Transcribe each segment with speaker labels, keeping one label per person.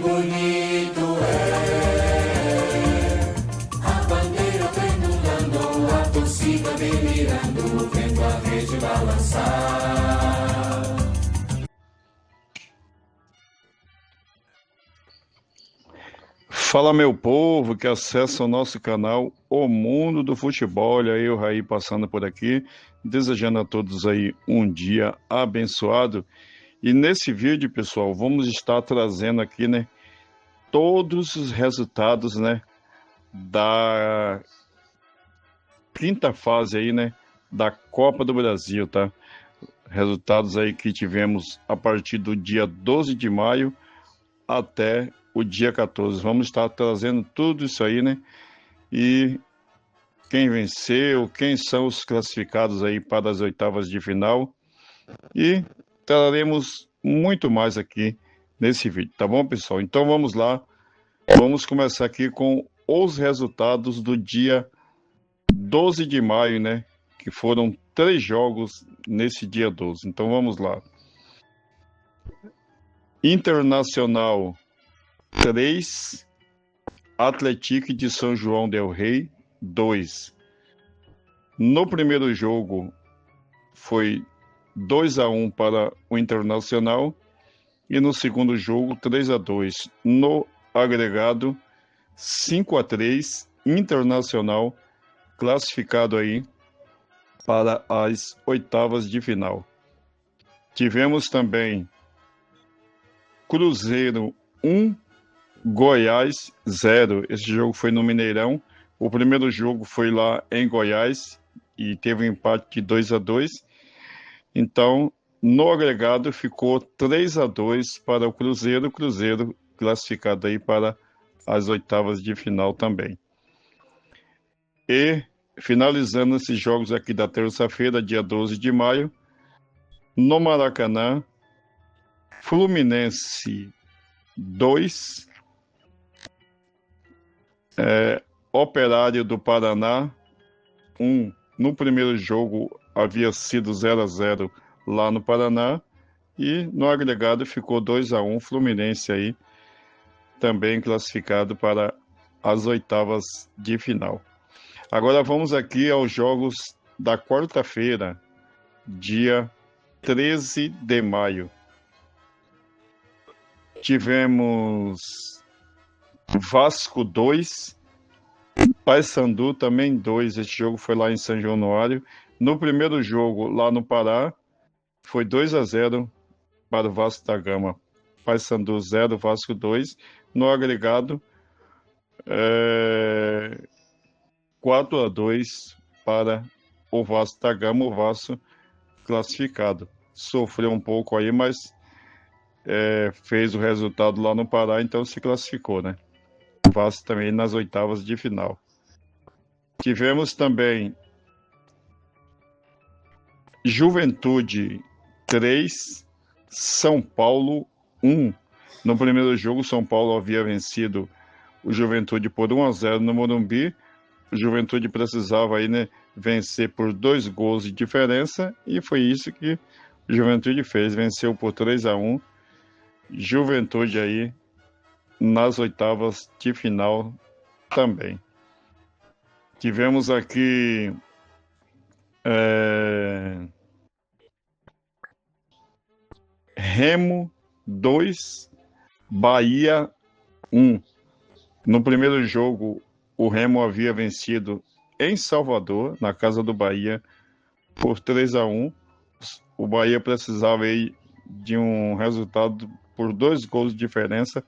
Speaker 1: bonito é a bandeira pendulando, a torcida delirando, vendo a rede balançar.
Speaker 2: Fala, meu povo que acessa o nosso canal O Mundo do Futebol. Olha aí o Raí passando por aqui, desejando a todos aí um dia abençoado. E nesse vídeo, pessoal, vamos estar trazendo aqui, né, todos os resultados, né, da quinta fase aí, né, da Copa do Brasil, tá? Resultados aí que tivemos a partir do dia 12 de maio até o dia 14. Vamos estar trazendo tudo isso aí, né? E quem venceu, quem são os classificados aí para as oitavas de final. E traremos muito mais aqui nesse vídeo, tá bom, pessoal? Então vamos lá. Vamos começar aqui com os resultados do dia 12 de maio, né? Que foram 3 jogos nesse dia 12. Então vamos lá. Internacional 3, Atlético de São João del Rei 2. No primeiro jogo foi 2-1 para o Internacional e no segundo jogo 3-2. No agregado 5-3, Internacional classificado aí para as oitavas de final. Tivemos também Cruzeiro 1, Goiás 0. Esse jogo foi no Mineirão. O primeiro jogo foi lá em Goiás e teve um empate de 2-2. Então, no agregado ficou 3-2 para o Cruzeiro. Cruzeiro classificado aí para as oitavas de final também. E finalizando esses jogos aqui da terça-feira, dia 12 de maio, no Maracanã, Fluminense 2, Operário do Paraná 1. No primeiro jogo havia sido 0-0 lá no Paraná e no agregado ficou 2-1, Fluminense aí também classificado para as oitavas de final. Agora vamos aqui aos jogos da quarta-feira, dia 13 de maio. Tivemos Vasco 2, Paysandu também 2. Este jogo foi lá em São Januário. No primeiro jogo, lá no Pará, foi 2-0 para o Vasco da Gama. Paysandu 0, Vasco 2. No agregado, 4-2 para o Vasco da Gama. O Vasco classificado. Sofreu um pouco aí, mas fez o resultado lá no Pará, então se classificou, né? O Vasco também nas oitavas de final. Tivemos também Juventude 3, São Paulo 1. No primeiro jogo, São Paulo havia vencido o Juventude por 1-0 no Morumbi. O Juventude precisava aí, né, vencer por 2 gols de diferença e foi isso que o Juventude fez. Venceu por 3-1. Juventude aí nas oitavas de final também. Tivemos aqui Remo 2, Bahia 1. No primeiro jogo, o Remo havia vencido em Salvador, na casa do Bahia, por 3-1. O Bahia precisava aí de um resultado por 2 gols de diferença.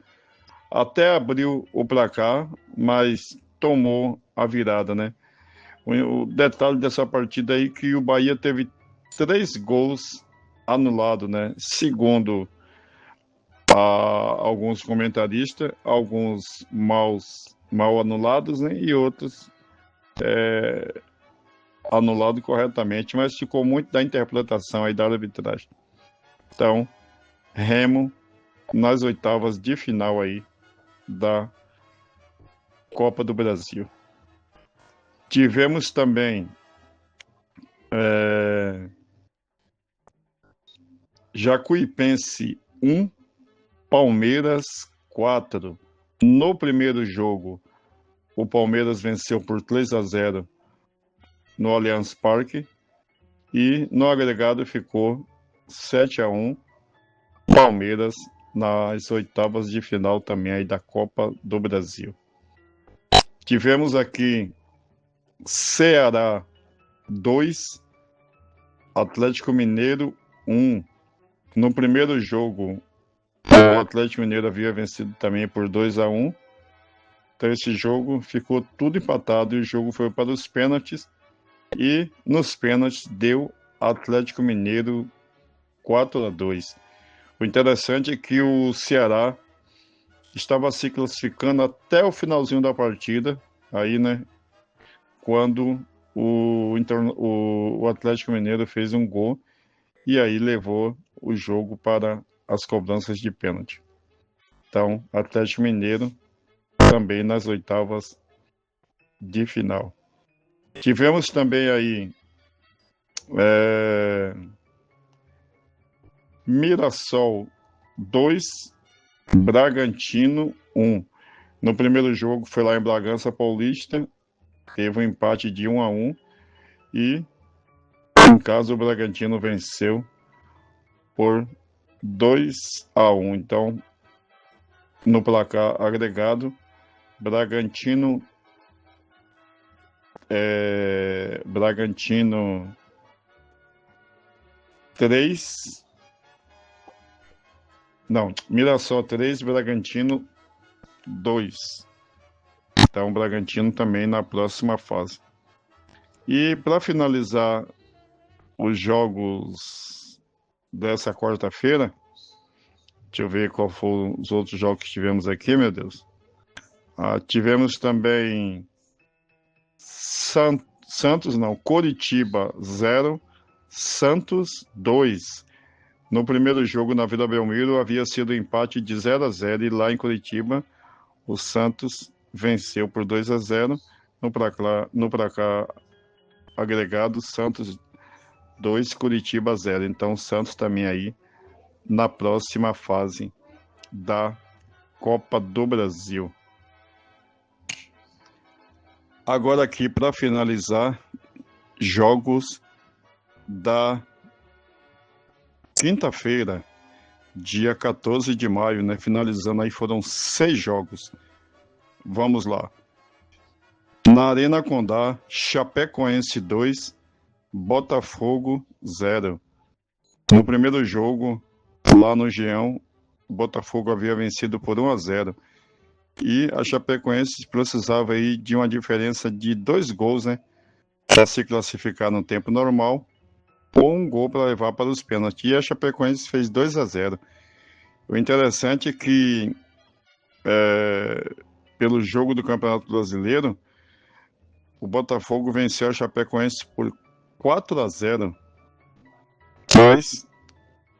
Speaker 2: Até abriu o placar, mas tomou a virada, né? O detalhe dessa partida aí é que o Bahia teve 3 gols anulados, né? Segundo alguns comentaristas, alguns mal anulados, né? E outros anulados corretamente, mas ficou muito da interpretação aí da arbitragem. Então, Remo nas oitavas de final aí da Copa do Brasil. Tivemos também Jacuipense 1, Palmeiras 4. No primeiro jogo, o Palmeiras venceu por 3-0 no Allianz Parque e no agregado ficou 7-1 Palmeiras nas oitavas de final também aí da Copa do Brasil. Tivemos aqui Ceará 2, Atlético Mineiro 1. No primeiro jogo, o Atlético Mineiro havia vencido também por 2-1. Então esse jogo ficou tudo empatado e o jogo foi para os pênaltis. E nos pênaltis deu Atlético Mineiro 4-2. O interessante é que o Ceará estava se classificando até o finalzinho da partida, aí, né, quando o Atlético Mineiro fez um gol e aí levou o jogo para as cobranças de pênalti. Então, Atlético Mineiro também nas oitavas de final. Tivemos também aí Mirassol 2, Bragantino 1. No primeiro jogo foi lá em Bragança Paulista, teve um empate de 1-1 e em casa o Bragantino venceu por 2-1. Então, no placar agregado, Bragantino 3. Não, Mirassol 3, Bragantino 2. Então, o Bragantino também na próxima fase. E para finalizar os jogos dessa quarta-feira, deixa eu ver qual foram os outros jogos que tivemos aqui, meu Deus. Tivemos também Coritiba 0, Santos 2. No primeiro jogo na Vila Belmiro havia sido empate de 0-0 e lá em Curitiba o Santos venceu por 2-0. No placar agregado, Santos 2, Curitiba 0. Então o Santos também aí na próxima fase da Copa do Brasil. Agora aqui para finalizar, jogos da quinta-feira, dia 14 de maio, né? Finalizando aí, foram 6 jogos. Vamos lá. Na Arena Condá, Chapecoense 2, Botafogo 0. No primeiro jogo, lá no Geão, o Botafogo havia vencido por 1-0. E a Chapecoense precisava aí de uma diferença de 2 gols, né? Para se classificar no tempo normal, ou um gol para levar para os pênaltis. E a Chapecoense fez 2-0. O interessante é que, pelo jogo do Campeonato Brasileiro, o Botafogo venceu a Chapecoense por 4-0. Mas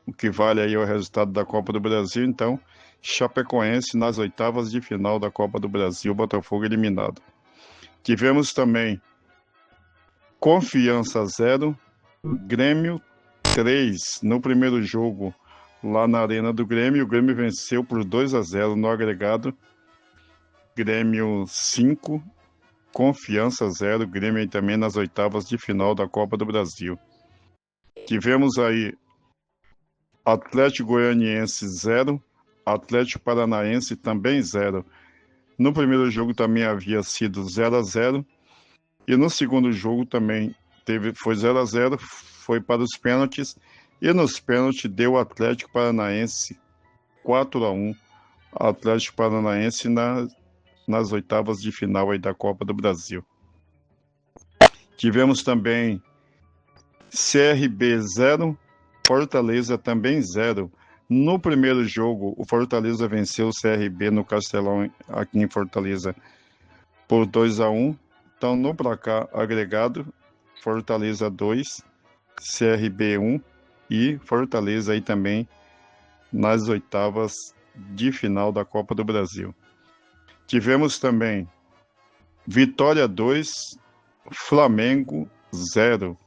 Speaker 2: o que vale aí é o resultado da Copa do Brasil. Então, Chapecoense nas oitavas de final da Copa do Brasil, Botafogo eliminado. Tivemos também Confiança 0, Grêmio 3. No primeiro jogo, lá na Arena do Grêmio, o Grêmio venceu por 2-0 no agregado. Grêmio 5, Confiança 0. Grêmio aí também nas oitavas de final da Copa do Brasil. Tivemos aí Atlético Goianiense 0, Atlético Paranaense também 0. No primeiro jogo também havia sido 0-0. E no segundo jogo também foi 0-0, foi para os pênaltis. E nos pênaltis deu o Atlético Paranaense 4-1. Atlético Paranaense nas oitavas de final aí da Copa do Brasil. Tivemos também CRB 0, Fortaleza também 0. No primeiro jogo, o Fortaleza venceu o CRB no Castelão, aqui em Fortaleza, por 2-1. Então, no placar agregado, Fortaleza 2, CRB 1 e Fortaleza aí também nas oitavas de final da Copa do Brasil. Tivemos também Vitória 2, Flamengo 0.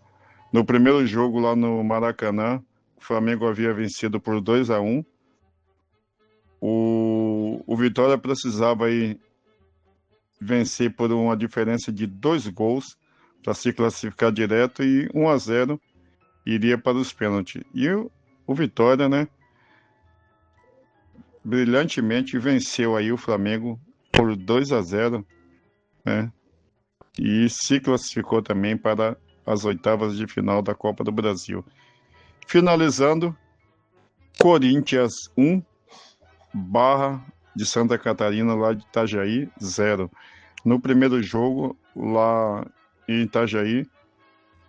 Speaker 2: No primeiro jogo lá no Maracanã, o Flamengo havia vencido por 2-1. O Vitória precisava aí vencer por uma diferença de 2 gols para se classificar direto e 1-0 iria para os pênaltis. E o Vitória, né, brilhantemente venceu aí o Flamengo por 2-0, né, e se classificou também para as oitavas de final da Copa do Brasil. Finalizando, Corinthians 1, Barra de Santa Catarina, lá de Itajaí, 0. No primeiro jogo, lá em Itajaí,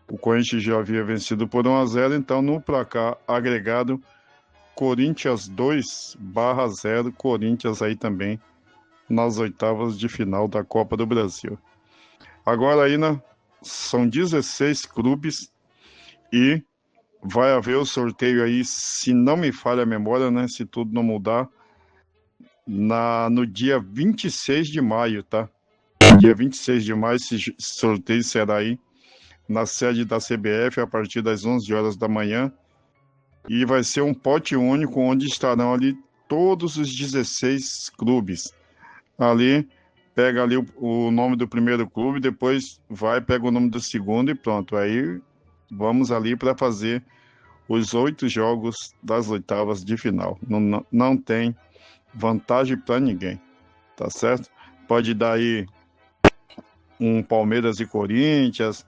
Speaker 2: o Corinthians já havia vencido por 1-0, então no placar agregado, Corinthians 2, Barra 0, Corinthians aí também nas oitavas de final da Copa do Brasil. Agora aí, né, são 16 clubes e vai haver o sorteio aí, se não me falha a memória, né, se tudo não mudar, no dia 26 de maio, tá? Dia 26 de maio, esse sorteio será aí na sede da CBF a partir das 11 horas da manhã e vai ser um pote único onde estarão ali todos os 16 clubes. Ali, pega ali o nome do primeiro clube, depois vai, pega o nome do segundo e pronto. Aí vamos ali para fazer os 8 jogos das oitavas de final. Não tem vantagem para ninguém, tá certo? Pode dar aí um Palmeiras e Corinthians,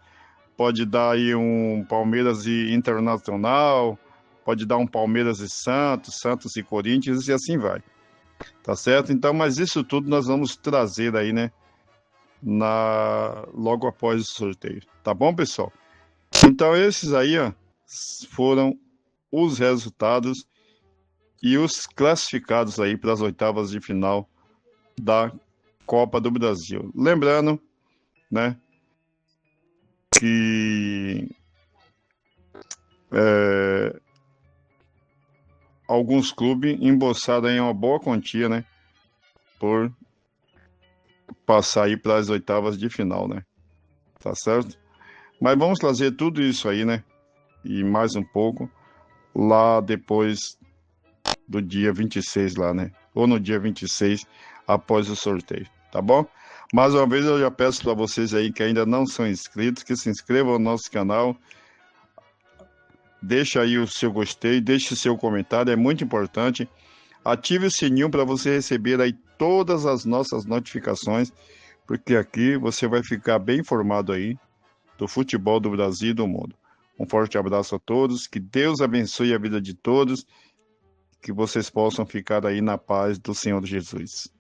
Speaker 2: pode dar aí um Palmeiras e Internacional, pode dar um Palmeiras e Santos, Santos e Corinthians e assim vai, tá certo? Então, mas isso tudo nós vamos trazer aí, né, logo após o sorteio, tá bom, pessoal? Então, esses aí, ó, foram os resultados e os classificados aí para as oitavas de final da Copa do Brasil. Lembrando, né, que alguns clubes embolsaram aí uma boa quantia, né, por passar aí para as oitavas de final, né, tá certo? Mas vamos trazer tudo isso aí, né, e mais um pouco lá depois do dia 26 lá, né, ou no dia 26 após o sorteio, tá bom? Mais uma vez eu já peço para vocês aí que ainda não são inscritos, que se inscrevam no nosso canal, deixa aí o seu gostei, deixe o seu comentário, é muito importante. Ative o sininho para você receber aí todas as nossas notificações, porque aqui você vai ficar bem informado aí do futebol do Brasil e do mundo. Um forte abraço a todos, que Deus abençoe a vida de todos, que vocês possam ficar aí na paz do Senhor Jesus.